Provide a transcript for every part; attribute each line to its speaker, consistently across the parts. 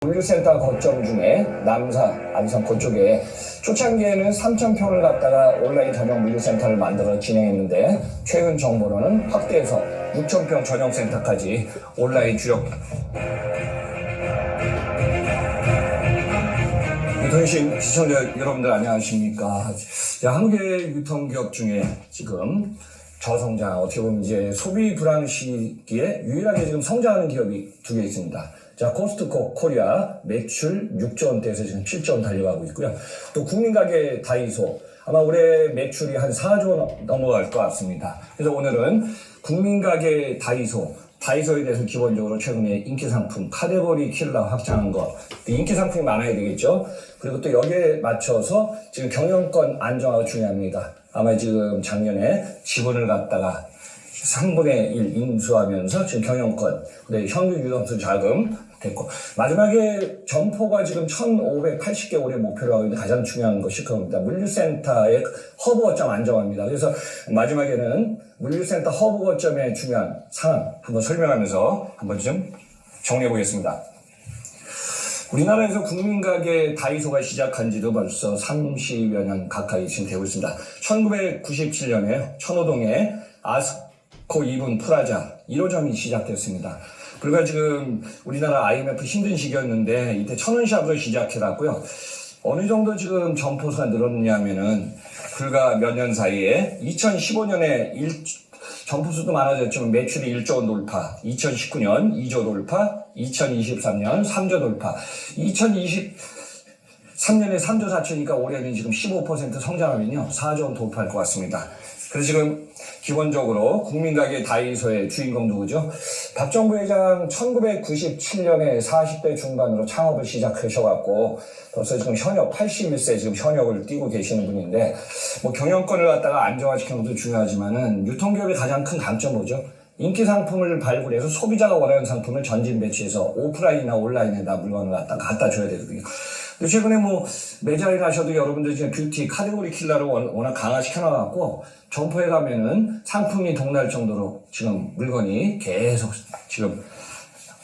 Speaker 1: 물류센터 거점 중에 남산, 안산 그쪽에 초창기에는 3,000평을 갖다가 온라인 전용 물류센터를 만들어 진행했는데 최근 정보로는 확대해서 6,000평 전용센터까지 온라인 주력 유통신 시청자 여러분들 안녕하십니까. 한국의 유통기업 중에 지금 저성장, 어떻게 보면 이제 소비 불안 시기에 유일하게 지금 성장하는 기업이 두 개 있습니다. 자, 코스트코 코리아 매출 6조 원대에서 지금 7조 원 달려가고 있고요. 또 국민가게 다이소 아마 올해 매출이 한 4조 원 넘어갈 것 같습니다. 그래서 오늘은 국민가게 다이소에 대해서 기본적으로 최근에 인기 상품 카테고리 킬러 확장한 것, 인기 상품이 많아야 되겠죠. 그리고 또 여기에 맞춰서 지금 경영권 안정화가 중요합니다. 아마 지금 작년에 지분을 갖다가 3분의 1 인수하면서 지금 경영권, 현금 유동성 자금 됐고, 마지막에 점포가 지금 1,580개 올해 목표로 하고 있는데 가장 중요한 것이 그겁니다. 물류센터의 허브 거점 안정화입니다. 그래서 마지막에는 물류센터 허브 거점의 중요한 상황 한번 설명하면서 한번 좀 정리해 보겠습니다. 우리나라에서 국민가게 다이소가 시작한 지도 벌써 30여 년 가까이 지금 되고 있습니다. 1997년에 천호동에 아스코 2분 프라자 1호점이 시작됐습니다. 불과 지금 우리나라 IMF 힘든 시기였는데 이때 천원샵으로 시작해놨고요. 어느 정도 지금 점포수가 늘었냐면은 불과 몇 년 사이에 2015년에 점포수도 많아졌지만 매출이 1조 원 돌파, 2019년 2조 돌파, 2023년 3조 돌파, 2023년에 3조 4천이니까 올해는 지금 15% 성장하면요 4조 원 돌파할 것 같습니다. 그래서 지금 기본적으로 국민가게 다이소의 주인공 누구죠? 박정부 회장 1997년에 40대 중반으로 창업을 시작하셔갖고 벌써 지금 현역 81세 지금 현역을 띄고 계시는 분인데 뭐 경영권을 갖다가 안정화시키는 것도 중요하지만은 유통기업의 가장 큰 강점 뭐죠? 인기 상품을 발굴해서 소비자가 원하는 상품을 전진 배치해서 오프라인이나 온라인에다 물건을 갖다 줘야 되거든요. 최근에 뭐 매장에 가셔도 여러분들 지금 뷰티 카테고리 킬러를 워낙 강화시켜놔갖고 점포에 가면은 상품이 동날 정도로 지금 물건이 계속 지금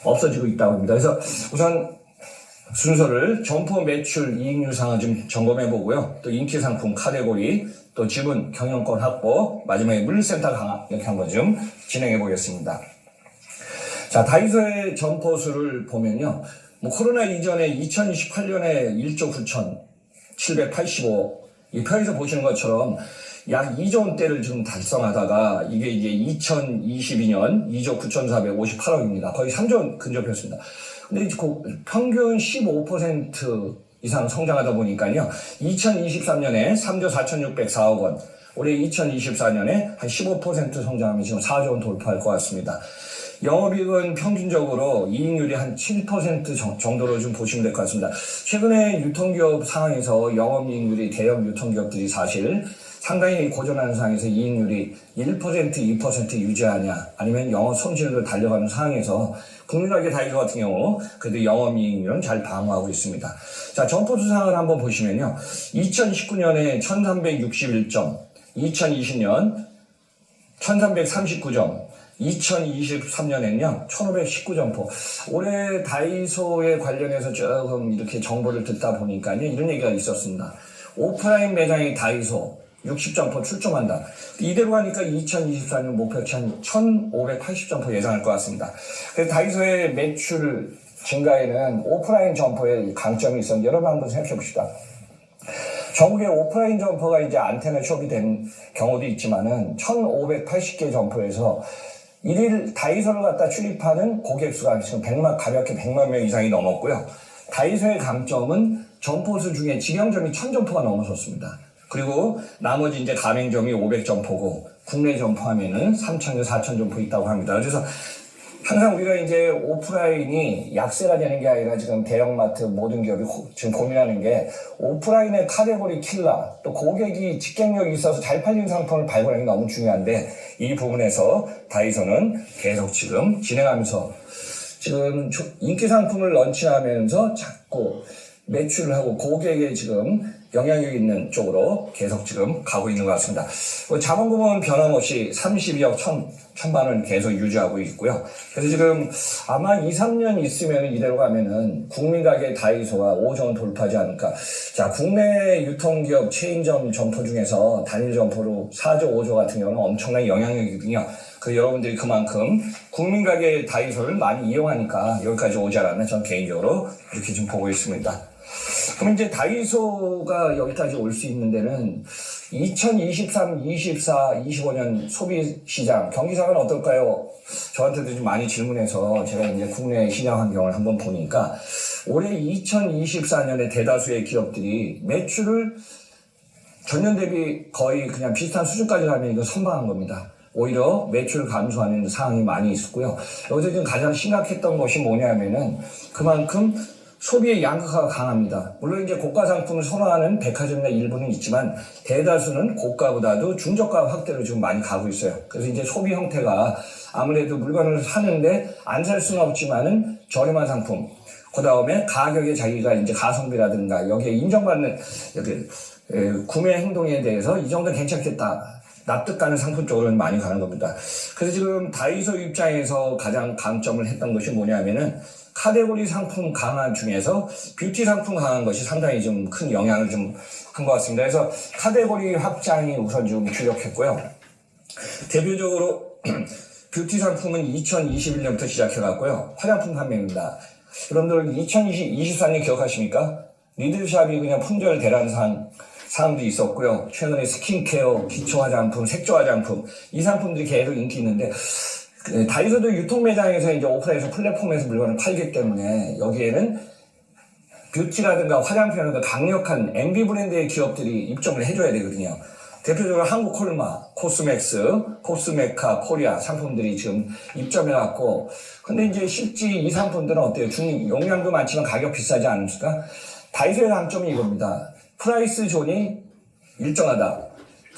Speaker 1: 없어지고 있다고 합니다. 그래서 우선 순서를 점포 매출 이익률 상을 좀 점검해 보고요. 또 인기 상품 카테고리, 또 지분 경영권 확보, 마지막에 물류센터 강화 이렇게 한번 좀 진행해 보겠습니다. 자, 다이소의 점포 수를 보면요. 뭐 코로나 이전에 2028년에 1조 9,785 이 표에서 보시는 것처럼 약 2조 원대를 지금 달성하다가 이게 이제 2022년 2조 9,458억입니다. 거의 3조 원 근접했습니다. 근데 평균 15% 이상 성장하다 보니까요. 2023년에 3조 4,604억 원, 올해 2024년에 한 15% 성장하면 지금 4조 원 돌파할 것 같습니다. 영업이익은 평균적으로 이익률이 한 7% 정도로 좀 보시면 될 것 같습니다. 최근에 유통기업 상황에서 영업이익률이 대형 유통기업들이 사실 상당히 고전한 상황에서 이익률이 1%, 2% 유지하냐 아니면 영업 손실로 달려가는 상황에서 국민가게 다이소 같은 경우 그래도 영업이익률은 잘 방어하고 있습니다. 자, 점포수 상황을 한번 보시면요. 2019년에 1361점, 2020년 1339점, 2023년에는요, 1519점포. 올해 다이소에 관련해서 조금 이렇게 정보를 듣다 보니까요, 이런 얘기가 있었습니다. 오프라인 매장의 다이소 60점포 출점한다. 이대로 가니까 2024년 목표치 한 1580점포 예상할 것 같습니다. 그래서 다이소의 매출 증가에는 오프라인 점포의 강점이 있었는데, 여러분 한번 생각해 봅시다. 전국에 오프라인 점포가 이제 안테나 숍이 된 경우도 있지만은 1580개 점포에서 일일 다이소를 갖다 출입하는 고객 수가 지금 가볍게 100만 명 이상이 넘었고요. 다이소의 강점은 점포수 중에 직영점이 1000점포가 넘어섰습니다. 그리고 나머지 이제 가맹점이 500점포고 국내 점포하면은 3000, 4000점포 있다고 합니다. 그래서 항상 우리가 이제 오프라인이 약세가 되는 게 아니라 지금 대형마트 모든 기업이 지금 고민하는 게 오프라인의 카테고리 킬러, 또 고객이 직경력이 있어서 잘 팔리는 상품을 발굴하는 게 너무 중요한데 이 부분에서 다이소는 계속 지금 진행하면서 지금 인기 상품을 런칭하면서 자꾸 매출을 하고 고객에 지금 영향력 있는 쪽으로 계속 지금 가고 있는 것 같습니다. 자본금은 변함없이 32억 1천만 원 계속 유지하고 있고요. 그래서 지금 아마 2, 3년 있으면 이대로 가면은 국민가게 다이소가 5조 원 돌파하지 않을까. 자, 국내 유통기업 체인점 점포 중에서 단일 점포로 4조, 5조 같은 경우는 엄청난 영향력이거든요. 그래서 여러분들이 그만큼 국민가게 다이소를 많이 이용하니까 여기까지 오지 않았나 저는 개인적으로 이렇게 좀 보고 있습니다. 그럼 이제 다이소가 여기까지 올 수 있는 데는 2023, 24, 25년 소비시장, 경기상은 어떨까요? 저한테도 좀 많이 질문해서 제가 이제 국내 시장 환경을 한번 보니까 올해 2024년에 대다수의 기업들이 매출을 전년 대비 거의 그냥 비슷한 수준까지 가면 이거 선방한 겁니다. 오히려 매출 감소하는 상황이 많이 있었고요. 여기서 지금 가장 심각했던 것이 뭐냐면은 그만큼 소비의 양극화가 강합니다. 물론 이제 고가 상품을 선호하는 백화점이나 일부는 있지만 대다수는 고가보다도 중저가 확대로 지금 많이 가고 있어요. 그래서 이제 소비 형태가 아무래도 물건을 사는데 안 살 수는 없지만은 저렴한 상품, 그 다음에 가격에 자기가 이제 가성비라든가 여기에 인정받는 구매 행동에 대해서 이 정도 괜찮겠다. 납득 가는 상품 쪽으로는 많이 가는 겁니다. 그래서 지금 다이소 입장에서 가장 강점을 했던 것이 뭐냐면은 카테고리 상품 강화 중에서 뷰티 상품 강한 것이 상당히 좀 큰 영향을 좀 한 것 같습니다. 그래서 카테고리 확장이 우선 좀 주력했고요. 대표적으로 뷰티 상품은 2021년부터 시작해갔고요. 화장품 판매입니다. 여러분들 2024년 기억하십니까? 리들샵이 그냥 품절 대란상 사람도 있었고요. 최근에 스킨케어, 기초 화장품, 색조 화장품 이 상품들이 계속 인기 있는데 다이소도 유통 매장에서 이제 오프라인에서 플랫폼에서 물건을 팔기 때문에 여기에는 뷰티라든가 화장품이라든가 강력한 MB 브랜드의 기업들이 입점을 해줘야 되거든요. 대표적으로 한국 콜마, 코스맥스, 코스메카, 코리아 상품들이 지금 입점해갖고 근데 이제 실제 이 상품들은 어때요? 용량도 많지만 가격 비싸지 않습니까? 다이소의 장점이 이겁니다. 프라이스 존이 일정하다.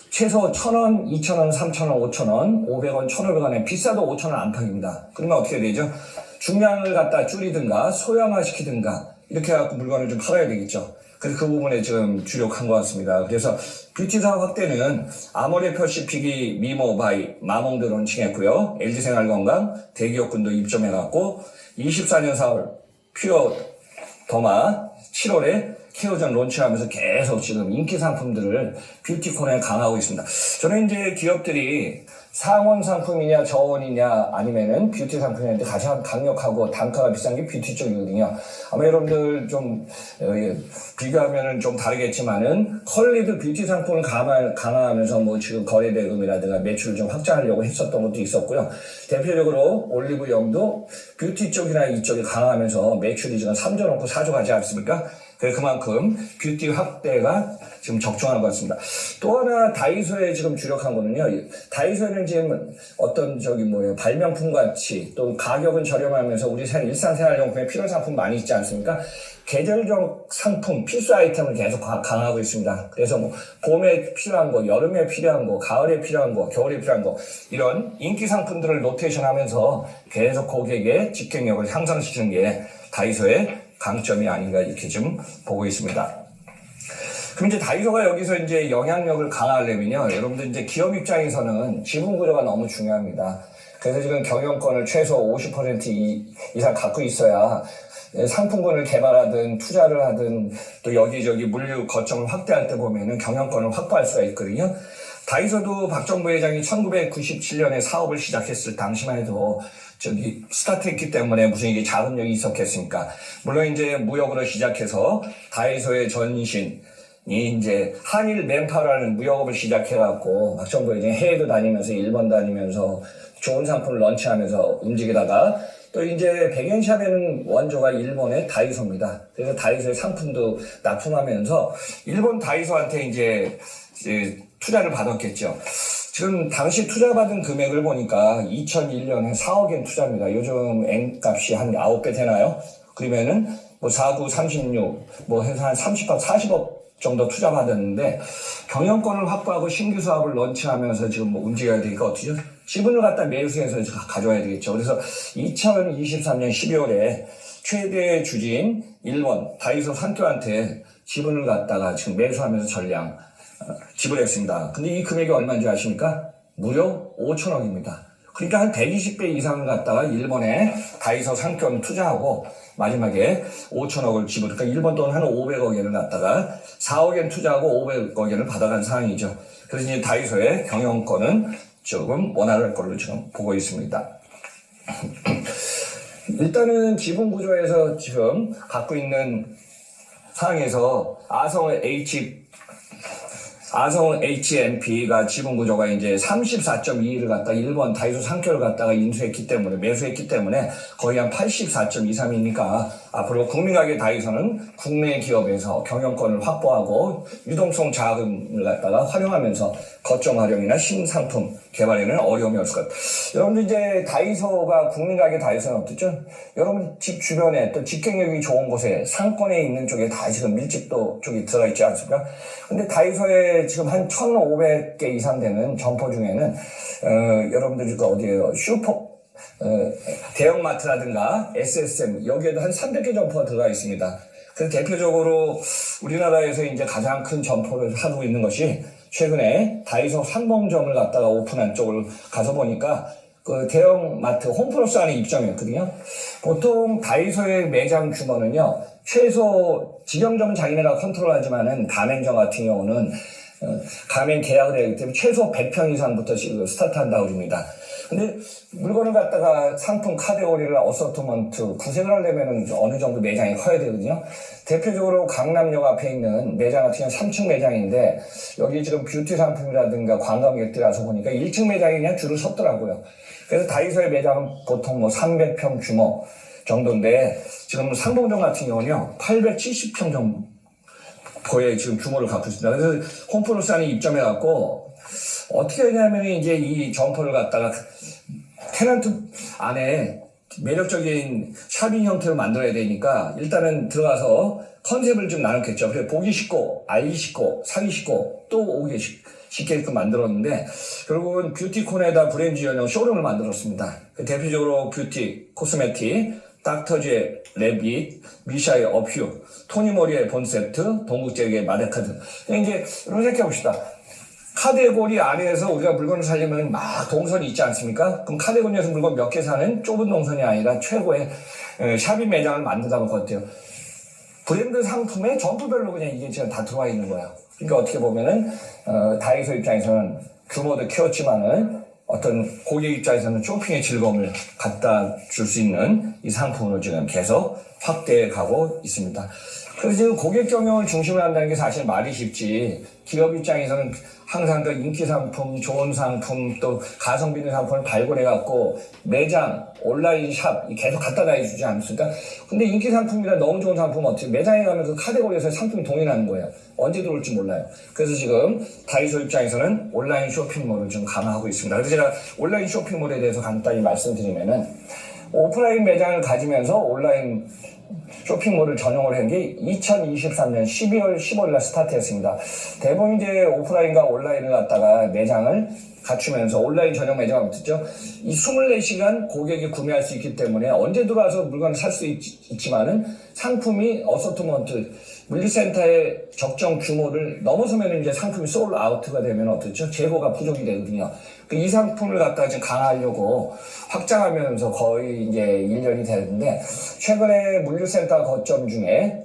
Speaker 1: 최소 1,000원, 2,000원, 3,000원, 5,000원, 500원, 1,500원에 비싸도 5,000원 안팎입니다. 그러면 어떻게 되죠? 중량을 갖다 줄이든가 소형화시키든가 이렇게 해갖고 물건을 좀 팔아야 되겠죠. 그래서 그 부분에 지금 주력한 것 같습니다. 그래서 뷰티 사업 확대는 아모레퍼시픽이 미모바이, 마몽드 론칭했고요. LG생활건강, 대기업군도 입점해갖고 24년 4월 퓨어 더마 7월에 케어전 론칭하면서 계속 지금 인기 상품들을 뷰티 코너에 강하고 있습니다. 저는 이제 기업들이 상원 상품이냐 저온이냐 아니면은 뷰티 상품인데 가장 강력하고 단가가 비싼 게 뷰티 쪽이거든요. 아마 여러분들 좀 비교하면은 좀 다르겠지만은 컬리도 뷰티 상품을 강화하면서 뭐 지금 거래 대금이라든가 매출을 좀 확장하려고 했었던 것도 있었고요. 대표적으로 올리브영도 뷰티 쪽이나 이쪽이 강화하면서 매출이 지금 3조 넘고 4조 가지 않습니까? 그만큼 뷰티 확대가 지금 적중한 것 같습니다. 또 하나 다이소에 지금 주력한 거는요. 다이소에는 지금 어떤 발명품 같이 또 가격은 저렴하면서 우리 일상생활용품에 필요한 상품 많이 있지 않습니까? 계절적 상품, 필수 아이템을 계속 강화하고 있습니다. 그래서 뭐 봄에 필요한 거, 여름에 필요한 거, 가을에 필요한 거, 겨울에 필요한 거 이런 인기 상품들을 로테이션하면서 계속 고객의 집행력을 향상시키는 게 다이소의 강점이 아닌가 이렇게 좀 보고 있습니다. 그럼 이제 다이소가 여기서 이제 영향력을 강화하려면요. 여러분들 이제 기업 입장에서는 지분 구조가 너무 중요합니다. 그래서 지금 경영권을 최소 50% 이상 갖고 있어야 상품군을 개발하든 투자를 하든 또 여기저기 물류 거점을 확대할 때 보면은 경영권을 확보할 수가 있거든요. 다이소도 박정부 회장이 1997년에 사업을 시작했을 당시만 해도 스타트했기 때문에 무슨 이게 자금력이 있었겠습니까? 물론 이제 무역으로 시작해서 다이소의 전신이 이제 한일 맨파라는 무역업을 시작해갖고 박정부 회장이 해외도 다니면서 일본 다니면서 좋은 상품을 런칭하면서 움직이다가 또 이제 백엔샵에는 원조가 일본의 다이소입니다. 그래서 다이소의 상품도 납품하면서 일본 다이소한테 이제 투자를 받았겠죠. 지금 당시 투자받은 금액을 보니까 2001년에 4억엔 투자입니다. 요즘 N값이 한 9배 되나요? 그러면은 뭐 49, 36, 뭐 해서 한 30억, 40억 정도 투자받았는데 경영권을 확보하고 신규 사업을 런칭하면서 지금 뭐 움직여야 되니까 어떻게 지분을 갖다 매수해서 가져와야 되겠죠. 그래서 2023년 12월에 최대 주주인 일본 다이소 산교한테 지분을 갖다가 지금 매수하면서 전량 지불했습니다. 근데 이 금액이 얼마인지 아십니까? 무려 5천억입니다. 그러니까 한 120배 이상을 갖다가 일본에 다이소 산교는 투자하고 마지막에 5천억을 지불, 그러니까 일본 돈 한 500억 엔을 갖다가 4억 엔 투자하고 500억 엔을 받아간 상황이죠. 그래서 이제 다이소의 경영권은 조금 원활할 걸로 지금 보고 있습니다. 일단은 지분 구조에서 지금 갖고 있는 상황에서 아성 HMP가 지분 구조가 이제 34.21을 갖다 일본 다이소 산교를 갖다가 인수했기 때문에, 매수했기 때문에 거의 한 84.23이니까 앞으로 국민가게 다이소는 국내 기업에서 경영권을 확보하고 유동성 자금을 갖다가 활용하면서 거점 활용이나 신상품 개발에는 어려움이 없을 것 같아요. 여러분들 이제 다이소가 국민가게 다이소는 어떻죠? 여러분 집 주변에 또 직경력이 좋은 곳에 상권에 있는 쪽에 다 지금 밀집도 쪽이 들어가 있지 않습니까? 근데 다이소에 지금 한 1,500개 이상 되는 점포 중에는 여러분들 그 어디에요? 대형마트라든가 SSM 여기에도 한 300개 점포가 들어가 있습니다. 그래서 대표적으로 우리나라에서 이제 가장 큰 점포를 하고 있는 것이 최근에 다이소 상봉점을 갖다가 오픈한 쪽을 가서 보니까 그 대형마트 홈플러스 안에 입점했거든요. 보통 다이소의 매장 규모는요, 최소 직영점은 자기네가 컨트롤하지만은 가맹점 같은 경우는 가맹 계약을 해야 하기 때문에 최소 100평 이상부터 스타트한다고 합니다. 근데 물건을 갖다가 상품 카테고리를 어서트먼트 구색을 하려면 어느 정도 매장이 커야 되거든요. 대표적으로 강남역 앞에 있는 매장 같은 경우는 3층 매장인데 여기 지금 뷰티 상품이라든가 관광객들이 와서 보니까 1층 매장이 그냥 줄을 섰더라고요. 그래서 다이소의 매장은 보통 300평 규모 정도인데 지금 상봉점 같은 경우는요 870평 정도의 지금 규모를 갖고 있습니다. 그래서 홈플러스 안에 입점해갖고 어떻게 하냐면 이제 이 점포를 갖다가 테넌트 안에 매력적인 샵인 형태로 만들어야 되니까 일단은 들어가서 컨셉을 좀 나눴겠죠. 그래서 보기 쉽고 알기 쉽고 사기 쉽고 또 오기 쉽게끔 만들었는데 결국은 뷰티콘에다 브랜드 전용 쇼룸을 만들었습니다. 대표적으로 뷰티, 코스메틱, 닥터제, 레빗, 미샤의 어퓨, 토니모리의 본세트, 동국제의 마데카드. 이제 이런 생각해 봅시다. 카테고리 안에서 우리가 물건을 사려면 막 동선이 있지 않습니까? 그럼 카테고리에서 물건 몇 개 사는 좁은 동선이 아니라 최고의 샵인 매장을 만든다고 할 것 같아요. 브랜드 상품에 점포별로 그냥 이게 지금 다 들어와 있는 거예요. 그러니까 어떻게 보면은 다이소 입장에서는 규모도 키웠지만은 어떤 고객 입장에서는 쇼핑의 즐거움을 갖다 줄 수 있는 이 상품으로 지금 계속 확대해 가고 있습니다. 그래서 지금 고객 경영을 중심으로 한다는 게 사실 말이 쉽지, 기업 입장에서는 항상 그 인기 상품, 좋은 상품, 또 가성비 있는 상품을 발굴해갖고 매장, 온라인 샵 계속 갖다 다해주지 않습니까? 근데 인기 상품이라 너무 좋은 상품은 어떻게 매장에 가면 그 카테고리에서 상품이 동일하는 거예요. 언제 들어올지 몰라요. 그래서 지금 다이소 입장에서는 온라인 쇼핑몰을 좀 강화하고 있습니다. 그래서 제가 온라인 쇼핑몰에 대해서 간단히 말씀드리면은 오프라인 매장을 가지면서 온라인 쇼핑몰을 전용을 한 게 2023년 12월 15일 날 스타트했습니다. 대부분 이제 오프라인과 온라인을 갖다가 매장을 갖추면서 온라인 전용 매장을 붙였죠. 이 24시간 고객이 구매할 수 있기 때문에 언제 들어와서 물건을 살 수 있지만은 상품이 어서트먼트 물류센터의 적정 규모를 넘어서면 이제 상품이 솔 아웃가 되면 어떻죠? 재고가 부족이 되거든요. 이 상품을 갖다가 지금 강화하려고 확장하면서 거의 이제 1년이 되는데, 최근에 물류센터 거점 중에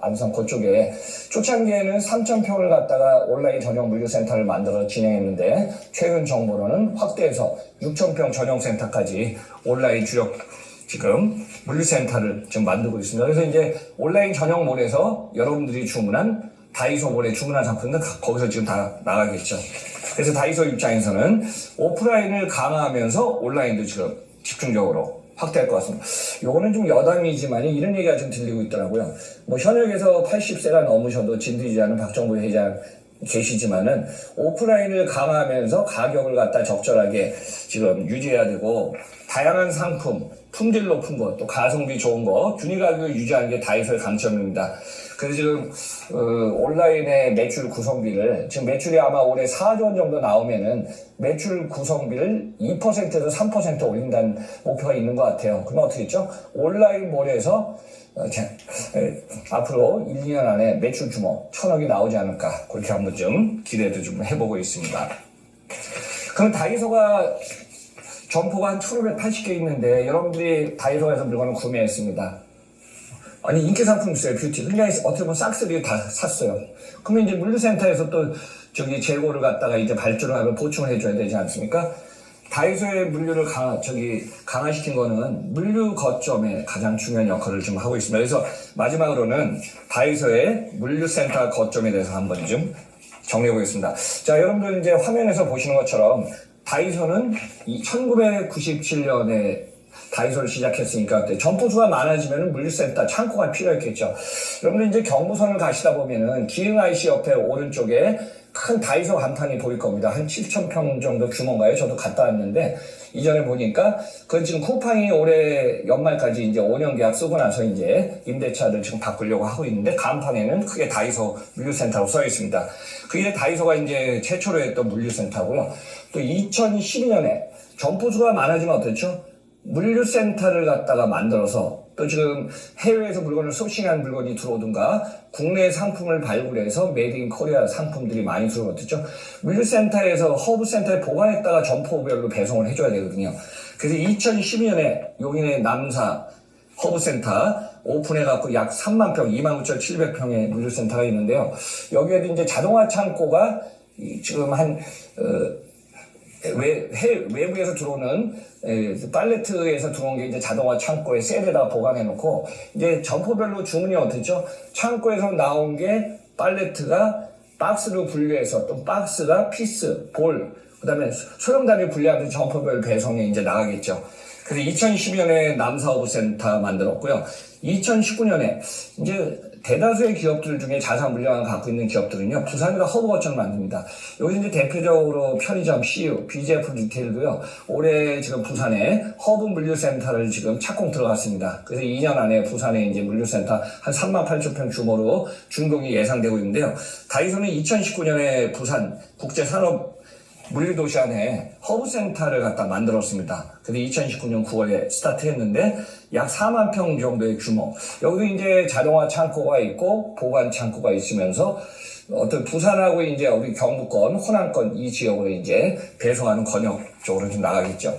Speaker 1: 안산 그쪽에 초창기에는 3,000평을 갖다가 온라인 전용 물류센터를 만들어 진행했는데, 최근 정보로는 확대해서 6,000평 전용센터까지 온라인 주력 지금 물류센터를 지금 만들고 있습니다. 그래서 이제 온라인 전용몰에서 여러분들이 주문한 다이소몰에 주문한 상품은 거기서 지금 다 나가겠죠. 그래서 다이소 입장에서는 오프라인을 강화하면서 온라인도 지금 집중적으로 확대할 것 같습니다. 요거는 좀 여담이지만 이런 얘기가 좀 들리고 있더라고요. 현역에서 80세가 넘으셔도 진드리지 않은 박정부 회장 계시지만은 오프라인을 강화하면서 가격을 갖다 적절하게 지금 유지해야 되고 다양한 상품, 품질 높은 것, 또 가성비 좋은 거, 균일 가격을 유지하는 게 다이소의 강점입니다. 그래서 지금 온라인의 매출 구성비를 지금 매출이 아마 올해 4조 원 정도 나오면은 매출 구성비를 2%에서 3% 올린다는 목표가 있는 것 같아요. 그럼 어떻게 했죠? 온라인몰에서 앞으로 1, 2년 안에 매출 규모 1,000억이 나오지 않을까 그렇게 한번 좀 기대도 좀 해보고 있습니다. 그럼 다이소가 점포가 한 1,580개 있는데 여러분들이 다이소에서 물건을 구매했습니다. 아니 인기 상품 있어요. 뷰티 굉장히 어떻게 보면 싹쓸이 다 샀어요. 그러면 이제 물류센터에서 또 재고를 갖다가 이제 발주를 하면 보충을 해줘야 되지 않습니까? 다이소의 물류를 강화시킨 거는 물류 거점에 가장 중요한 역할을 좀 하고 있습니다. 그래서 마지막으로는 다이소의 물류센터 거점에 대해서 한번 좀 정리해 보겠습니다. 자, 여러분들 이제 화면에서 보시는 것처럼 다이소는 1997년에 다이소를 시작했으니까 그때 점포수가 많아지면 물류센터, 창고가 필요했겠죠. 여러분들 이제 경부선을 가시다 보면은 기흥 IC 옆에 오른쪽에 큰 다이소 간판이 보일 겁니다. 한 7,000평 정도 규모인가요? 저도 갔다 왔는데 이전에 보니까 그건 지금 쿠팡이 올해 연말까지 이제 5년 계약 쓰고 나서 이제 임대차를 지금 바꾸려고 하고 있는데 간판에는 크게 다이소 물류센터로 써 있습니다. 그게 다이소가 이제 최초로 했던 물류센터고요. 또 2012년에 점포수가 많아지면 어떻죠? 물류센터를 갖다가 만들어서 또 지금 해외에서 물건을 소싱한 물건이 들어오든가 국내 상품을 발굴해서 메이드 인 코리아 상품들이 많이 들어오거든요. 물류센터에서 허브센터에 보관했다가 점포별로 배송을 해줘야 되거든요. 그래서 2012년에 용인의 남사 허브센터 오픈해갖고 약 3만 평, 29,700평의 물류센터가 있는데요. 여기에도 이제 자동화 창고가 지금 외부에서 들어오는 팔레트에서 들어온 게 이제 자동화 창고에 셀에다 보관해 놓고 이제 점포별로 주문이 어떻죠? 창고에서 나온 게 팔레트가 박스로 분류해서 또 박스가 피스, 볼, 그다음에 소형 단위 분류하면서 점포별 배송에 이제 나가겠죠. 그래서 2012년에 남사허브센터 만들었고요. 2019년에 이제 대다수의 기업들 중에 자산 물량을 갖고 있는 기업들은요, 부산에다 허브 거점을 만듭니다. 여기 이제 대표적으로 편의점, CU, BJF 리테일도요, 올해 지금 부산에 허브 물류센터를 지금 착공 들어갔습니다. 그래서 2년 안에 부산에 이제 물류센터 한 38,000평 규모로 준공이 예상되고 있는데요. 다이소는 2019년에 부산 국제산업 물류도시 안에 허브센터를 갖다 만들었습니다. 그래서 2019년 9월에 스타트했는데 약 4만 평 정도의 규모. 여기도 이제 자동화 창고가 있고 보관 창고가 있으면서 어떤 부산하고 이제 우리 경부권, 호남권 이 지역으로 이제 배송하는 권역 쪽으로 좀 나가겠죠.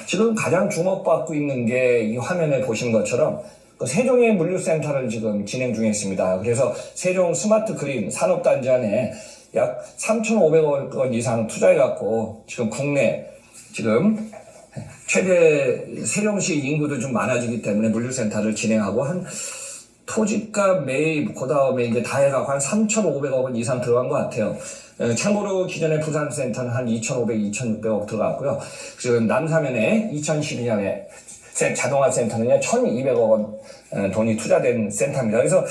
Speaker 1: 지금 가장 주목받고 있는 게 이 화면에 보시는 것처럼 그 세종의 물류센터를 지금 진행 중에 있습니다. 그래서 세종 스마트 그린 산업단지 안에 약 3,500억 원 이상 투자해갖고 지금 국내 지금 최대 세종시 인구도 좀 많아지기 때문에 물류센터를 진행하고 한 토지값 매입 그다음에 이제 다 해갖고 한 3,500억 원 이상 들어간 것 같아요. 참고로 기존의 부산센터는 한 2,500, 2,600억 들어갔고요. 지금 남사면에 2012년에 자동화 센터는요 1,200억 원 돈이 투자된 센터입니다. 그래서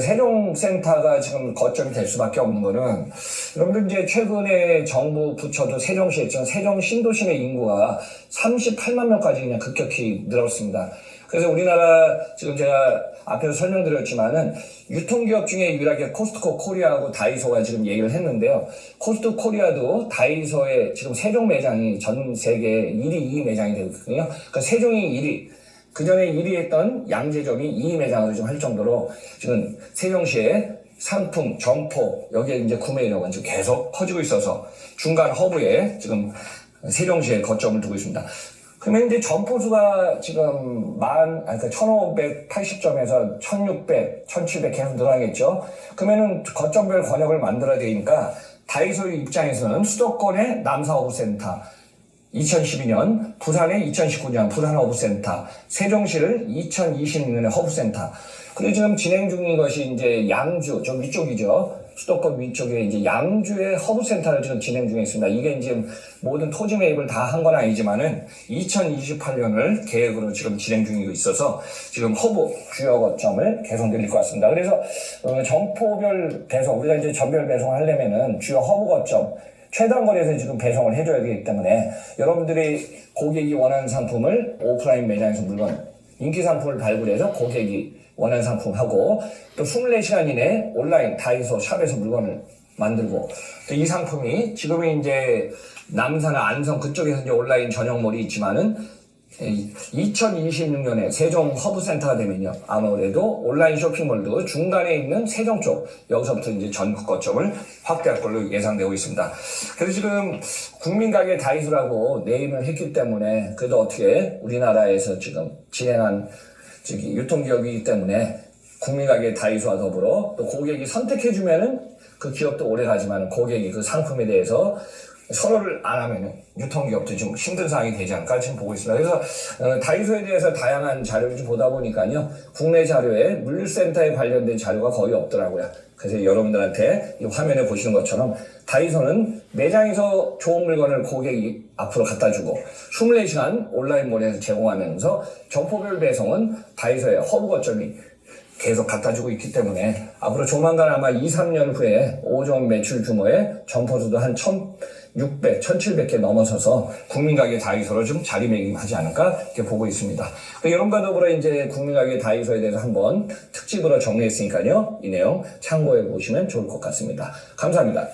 Speaker 1: 세종센터가 지금 거점이 될 수밖에 없는 거는 여러분들 이제 최근에 정부 부처도 세종시에 있지만 세종 신도시 내 인구가 38만 명까지 그냥 급격히 늘었습니다. 그래서 우리나라 지금 제가 앞에서 설명드렸지만은 유통기업 중에 유일하게 코스트코 코리아하고 다이소가 지금 얘기를 했는데요. 코스트코 코리아도 다이소의 지금 세종 매장이 전 세계 1위, 2위 매장이 되거든요. 그러니까 세종이 1위, 그 전에 1위 했던 양재점이 2위 매장으로 좀 할 정도로 지금 세종시의 상품, 점포, 여기에 이제 구매 인력은 지금 계속 커지고 있어서 중간 허브에 지금 세종시에 거점을 두고 있습니다. 그러면 이제 점포수가 지금 1,580점에서 1,600, 1,700 계속 늘어나겠죠. 그러면은 거점별 권역을 만들어야 되니까 다이소 입장에서는 수도권의 남사허브센터 2012년, 부산의 2019년 부산허브센터, 세종시를 2022년에 허브센터. 그리고 지금 진행 중인 것이 이제 양주, 저 위쪽이죠. 수도권 위쪽에 이제 양주의 허브센터를 지금 진행 중에 있습니다. 이게 이제 모든 토지 매입을 다 한 건 아니지만은 2028년을 계획으로 지금 진행 중이고 있어서 지금 허브 주요 거점을 계속 늘릴 것 같습니다. 그래서 점포별 배송, 우리가 이제 전별 배송을 하려면은 주요 허브 거점 최단 거리에서 지금 배송을 해줘야 되기 때문에 여러분들이 고객이 원하는 상품을 오프라인 매장에서 인기 상품을 발굴해서 고객이 원하는 상품하고 또 24시간 이내에 온라인 다이소 샵에서 물건을 만들고 또 이 상품이 지금은 이제 남산이나 안성 그쪽에서 이제 온라인 전용몰이 있지만은 2026년에 세종 허브센터가 되면요 아무래도 온라인 쇼핑몰도 중간에 있는 세종 쪽 여기서부터 이제 전국 거점을 확대할 걸로 예상되고 있습니다. 그래서 지금 국민가게 다이소라고 네임을 했기 때문에 그래도 어떻게 우리나라에서 지금 진행한 유통기업이기 때문에 국민가게 다이소와 더불어 또 고객이 선택해주면은 그 기업도 오래 가지만 고객이 그 상품에 대해서 서로를 안 하면은 유통기업도 좀 힘든 상황이 되지 않을까 지금 보고 있습니다. 그래서 다이소에 대해서 다양한 자료를 좀 보다 보니까요 국내 자료에 물류센터에 관련된 자료가 거의 없더라고요. 그래서 여러분들한테 이 화면에 보시는 것처럼 다이소는 매장에서 좋은 물건을 고객이 앞으로 갖다 주고 24시간 온라인몰에서 제공하면서 점포별 배송은 다이소의 허브 거점이 계속 갖다 주고 있기 때문에 앞으로 조만간 아마 2, 3년 후에 5점 매출 규모의 점포수도 한 1,600, 1,700개 넘어서서 국민가게 다이소로 좀 자리매김하지 않을까 이렇게 보고 있습니다. 이런과 더불어 이제 국민가게 다이소에 대해서 한번 특집으로 정리했으니까요. 이 내용 참고해 보시면 좋을 것 같습니다. 감사합니다.